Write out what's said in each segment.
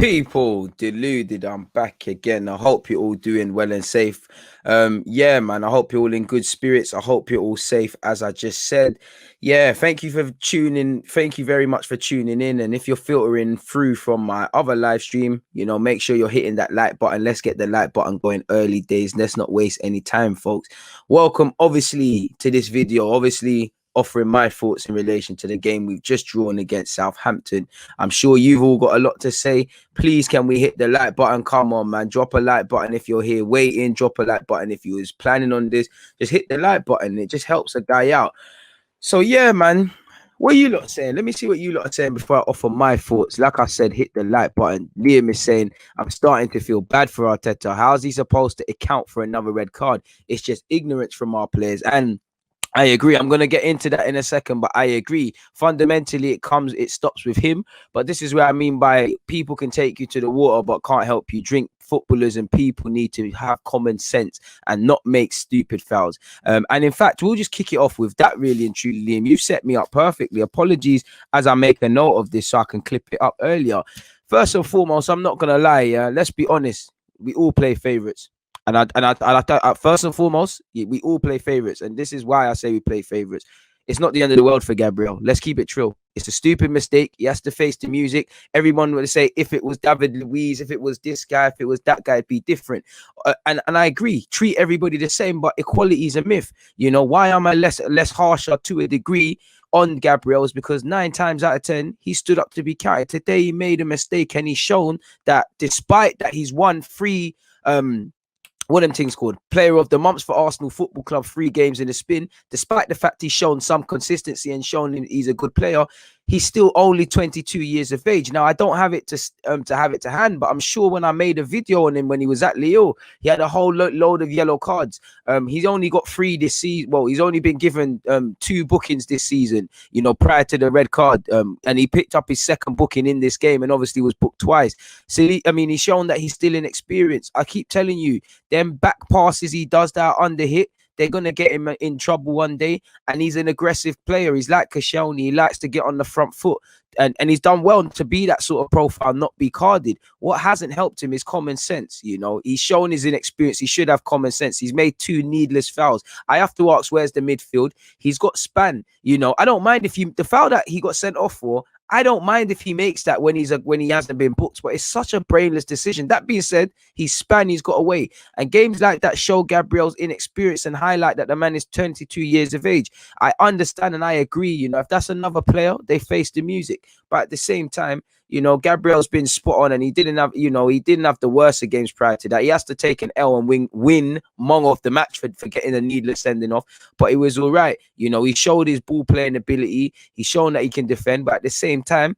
People, deluded, I'm back again. I hope you're all doing well and safe. Yeah, man, I hope you're all in good spirits. I hope you're all safe, as I just said. Yeah, thank you for tuning. Thank you very much for tuning in. And if you're filtering through from my other live stream, make sure you're hitting that like button. Let's get the like button going early days. Let's not waste any time, folks. Welcome, obviously, to this video. Obviously, offering my thoughts in relation to the game we've just drawn against Southampton. I'm sure you've all got a lot to say. Please, can we hit the like button? Come on, man. Drop a like button if you're here waiting. Drop a like button if you was planning on this. Just hit the like button. It just helps a guy out. So, yeah, man. What are you lot saying? Let me see what you lot are saying before I offer my thoughts. Like I said, hit the like button. Liam is saying, I'm starting to feel bad for Arteta. How's he supposed to account for another red card? It's just ignorance from our players. And I agree. I'm going to get into that in a second, but I agree. Fundamentally, it stops with him. But this is where I mean by people can take you to the water, but can't help you drink. Footballers and people need to have common sense and not make stupid fouls. And in fact, we'll just kick it off with that, really and truly, Liam. You've set me up perfectly. Apologies as I make a note of this so I can clip it up earlier. First and foremost, I'm not going to lie. Let's be honest. We all play favourites. And I first and foremost, we all play favorites, and this is why I say we play favorites. It's not the end of the world for Gabriel. Let's keep it true. It's a stupid mistake. He has to face the music. Everyone would say if it was David Luiz, if it was this guy, if it was that guy, it'd be different. And I agree. Treat everybody the same, but equality is a myth. Why am I less harsher to a degree on Gabriel? Is because 9 times out of 10 he stood up to be counted. Today he made a mistake, and he's shown that despite that he's won 3 what them things called player of the month for Arsenal Football Club, 3 games in a spin, despite the fact he's shown some consistency and shown he's a good player. He's still only 22 years of age. Now, I don't have it to hand, but I'm sure when I made a video on him when he was at Lille, he had a whole load of yellow cards. He's only got 3 this season. Well, he's only been given 2 bookings this season, prior to the red card. And he picked up his 2nd booking in this game and obviously was booked twice. So, he's shown that he's still inexperienced. I keep telling you, them back passes he does that are under hit, they're going to get him in trouble one day. And he's an aggressive player. He's like Koscielny. He likes to get on the front foot. And he's done well to be that sort of profile, not be carded. What hasn't helped him is common sense. He's shown his inexperience. He should have common sense. He's made 2 needless fouls. I have to ask, where's the midfield? He's got span. I don't mind if the foul that he got sent off for, I don't mind if he makes that when he hasn't been booked, but it's such a brainless decision. That being said, he's span, he's got away. And games like that show Gabriel's inexperience and highlight that the man is 22 years of age. I understand and I agree, if that's another player, they face the music. But at the same time, Gabriel's been spot on, and he didn't have the worst of games prior to that. He has to take an L and win Mong off the match for getting a needless sending off, but it was all right. He showed his ball playing ability. He's shown that he can defend, but at the same time,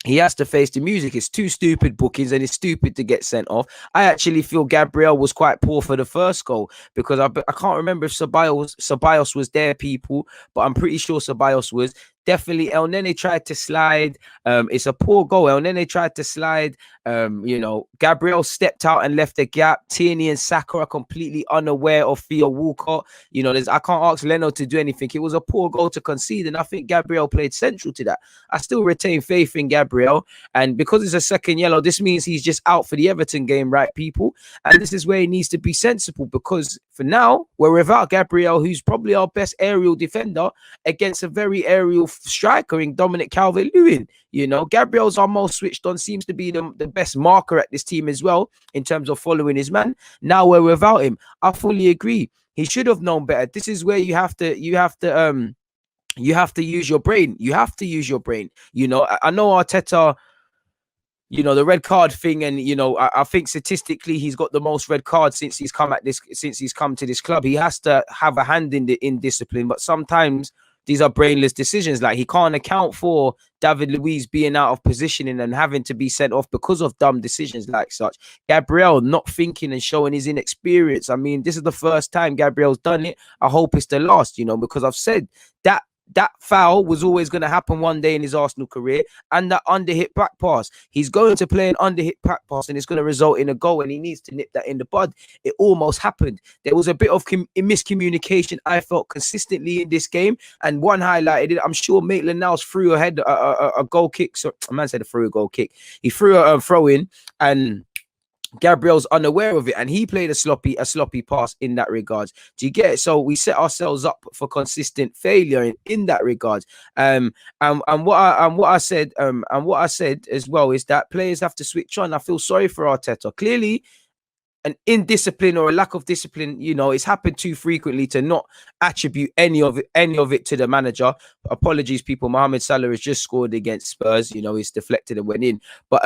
he has to face the music. It's 2 stupid bookings, and it's stupid to get sent off. I actually feel Gabriel was quite poor for the first goal because I can't remember if Ceballos was there, people, but I'm pretty sure Ceballos was. Definitely, El Nene tried to slide. It's a poor goal. El Nene tried to slide. Gabriel stepped out and left a gap. Tierney and Saka are completely unaware of Theo Walcott. I can't ask Leno to do anything. It was a poor goal to concede, and I think Gabriel played central to that. I still retain faith in Gabriel, and because it's a 2nd yellow, this means he's just out for the Everton game, right, people? And this is where he needs to be sensible, because for now, we're without Gabriel, who's probably our best aerial defender, against a very aerial striker in Dominic Calvert-Lewin. Gabriel's our most switched on, seems to be the best marker at this team as well in terms of following his man. Now we're without him. I fully agree. He should have known better. This is where you have to use your brain. You have to use your brain. I know Arteta, the red card thing, and I think statistically he's got the most red cards since he's come to this club. He has to have a hand in discipline, but sometimes these are brainless decisions. Like, he can't account for David Luiz being out of positioning and having to be sent off because of dumb decisions like such. Gabriel not thinking and showing his inexperience. I mean, this is the first time Gabriel's done it. I hope it's the last, because I've said that that foul was always going to happen one day in his Arsenal career, and that underhit back pass. He's going to play an underhit back pass, and it's going to result in a goal, and he needs to nip that in the bud. It almost happened. There was a bit of miscommunication, I felt, consistently in this game, and one highlighted it. I'm sure Maitland-Niles threw a goal kick. So, a man said threw a goal kick. He threw a throw in, and Gabriel's unaware of it, and he played a sloppy pass in that regards. Do you get it? So we set ourselves up for consistent failure in that regards. And what I said as well is that players have to switch on. I feel sorry for Arteta. Clearly, an indiscipline or a lack of discipline, it's happened too frequently to not attribute any of it to the manager. Apologies, people. Mohamed Salah has just scored against Spurs. He's deflected and went in, but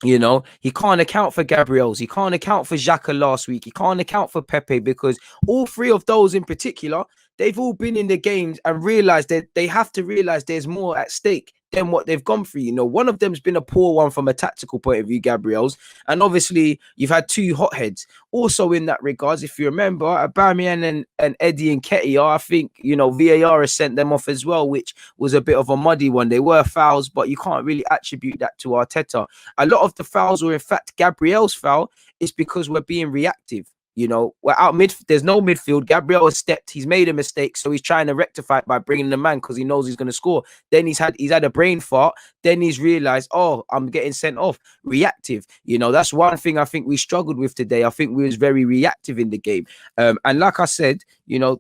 he can't account for Gabriel's. He can't account for Xhaka last week. He can't account for Pepe, because all three of those in particular, they've all been in the games and realized that they have to realize there's more at stake than what they've gone through. One of them's been a poor one from a tactical point of view, Gabriel's. And obviously, you've had two hotheads. Also in that regards, if you remember, Aubameyang and Eddie and Nketiah, I think, VAR has sent them off as well, which was a bit of a muddy one. They were fouls, but you can't really attribute that to Arteta. A lot of the fouls were, in fact, Gabriel's foul. Is because we're being reactive. We're out mid. There's no midfield. Gabriel has stepped. He's made a mistake, so he's trying to rectify it by bringing the man because he knows he's going to score. Then he's had a brain fart. Then he's realized, oh, I'm getting sent off. Reactive. That's one thing I think we struggled with today. I think we was very reactive in the game. And like I said,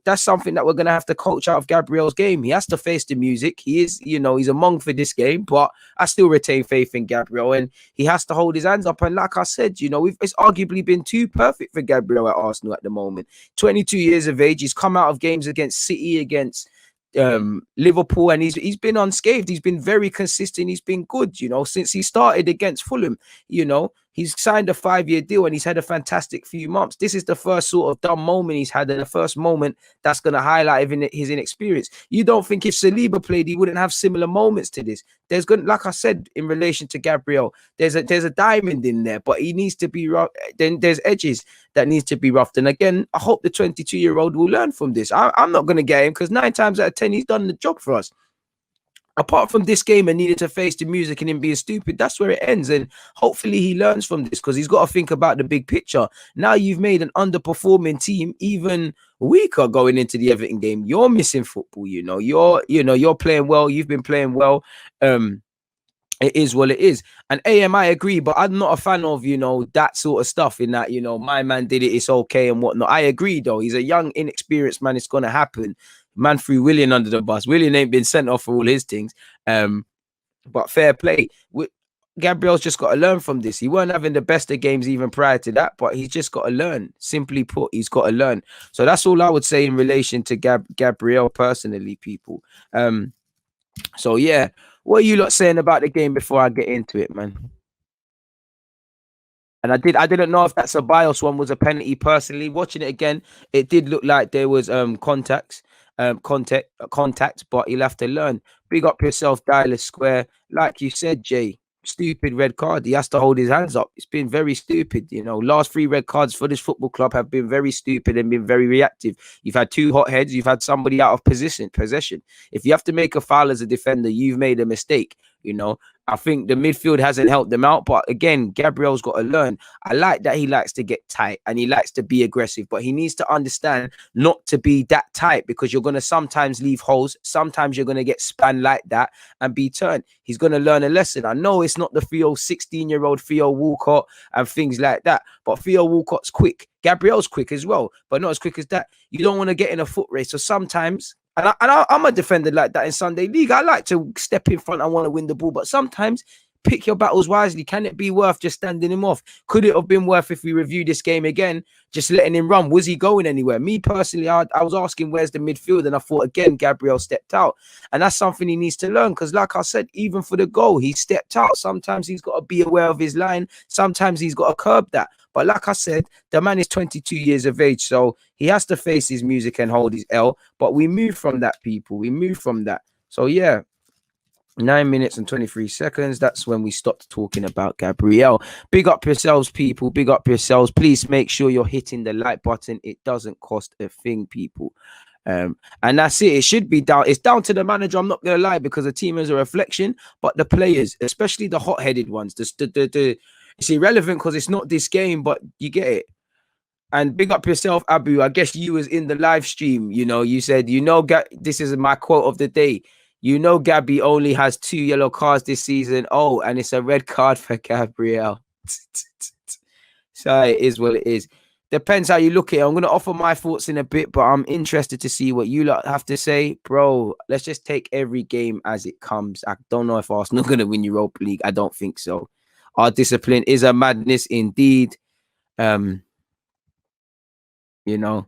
that's something that we're going to have to coach out of Gabriel's game. He has to face the music. He is, he's among for this game, but I still retain faith in Gabriel, and he has to hold his hands up. And like I said, it's arguably been too perfect for Gabriel at Arsenal at the moment. 22 years of age. He's come out of games against City, against Liverpool, and he's been unscathed. He's been very consistent. He's been good, since he started against Fulham. He's signed a 5-year deal, and he's had a fantastic few months. This is the first sort of dumb moment he's had, and the first moment that's going to highlight his inexperience. You don't think if Saliba played, he wouldn't have similar moments to this? Like I said, in relation to Gabriel, there's a diamond in there, but he needs to be rough. Then there's edges that needs to be roughed. And again, I hope the 22-year-old will learn from this. I'm not going to get him, because 9 times out of 10, he's done the job for us. Apart from this game and needed to face the music and him being stupid, that's where it ends. And hopefully he learns from this, because he's got to think about the big picture. Now you've made an underperforming team even weaker going into the Everton game. You're missing football, you're playing well. You've been playing well. It is what it is. And I agree, but I'm not a fan of, that sort of stuff, in that, my man did it, it's okay and whatnot. I agree, though. He's a young, inexperienced man. It's going to happen. Man threw Willian under the bus. Willian ain't been sent off for all his things. But fair play. Gabriel's just got to learn from this. He weren't having the best of games even prior to that, but he's just got to learn. Simply put, he's got to learn. So that's all I would say in relation to Gabriel personally, people. So yeah, what are you lot saying about the game before I get into it, man? And I didn't know if that Ceballos one was a penalty. Personally, watching it again, it did look like there was contact, but he'll have to learn. Big up yourself, Dyler Square. Like you said, Jay, stupid red card. He has to hold his hands up. It's been very stupid. Last 3 red cards for this football club have been very stupid and been very reactive. You've had 2 hotheads. You've had somebody out of possession. If you have to make a foul as a defender, you've made a mistake. I think the midfield hasn't helped them out. But again, Gabriel's got to learn. I like that he likes to get tight and he likes to be aggressive, but he needs to understand not to be that tight, because you're going to sometimes leave holes. Sometimes you're going to get spun like that and be turned. He's going to learn a lesson. I know it's not the 16-year-old Theo Walcott and things like that, but Theo Walcott's quick. Gabriel's quick as well, but not as quick as that. You don't want to get in a foot race. So sometimes... And I'm a defender like that in Sunday League. I like to step in front. I want to win the ball. But sometimes pick your battles wisely. Can it be worth just standing him off? Could it have been worth, if we review this game again, just letting him run? Was he going anywhere? Me personally, I was asking where's the midfield, and I thought, again, Gabriel stepped out. And that's something he needs to learn, because like I said, even for the goal, he stepped out. Sometimes he's got to be aware of his line. Sometimes he's got to curb that. But like I said, the man is 22 years of age, so he has to face his music and hold his L. But we move from that, people. We move from that. So yeah, 9 minutes and 23 seconds. That's when we stopped talking about Gabriel. Big up yourselves, people. Big up yourselves. Please make sure you're hitting the like button. It doesn't cost a thing, people. And that's it. It should be down. It's down to the manager. I'm not gonna lie, because the team is a reflection, but the players, especially the hot-headed ones, it's irrelevant because it's not this game, but you get it. And big up yourself, Abu. I guess you was in the live stream. You know, you said, this is my quote of the day. You know, Gabby only has 2 yellow cards this season. Oh, and it's a red card for Gabriel. So it is what it is. Depends how you look at it. I'm going to offer my thoughts in a bit, but I'm interested to see what you lot have to say. Bro, let's just take every game as it comes. I don't know if Arsenal going to win Europa League. I don't think so. Our discipline is a madness indeed. You know,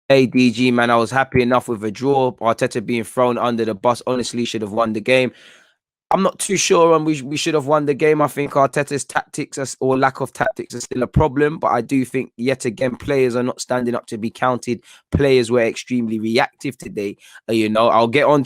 hey, DG, man, I was happy enough with a draw. Arteta being thrown under the bus, honestly, should have won the game. I'm not too sure on we should have won the game. I think Arteta's tactics or lack of tactics are still a problem. But I do think, yet again, players are not standing up to be counted. Players were extremely reactive today. You know, I'll get on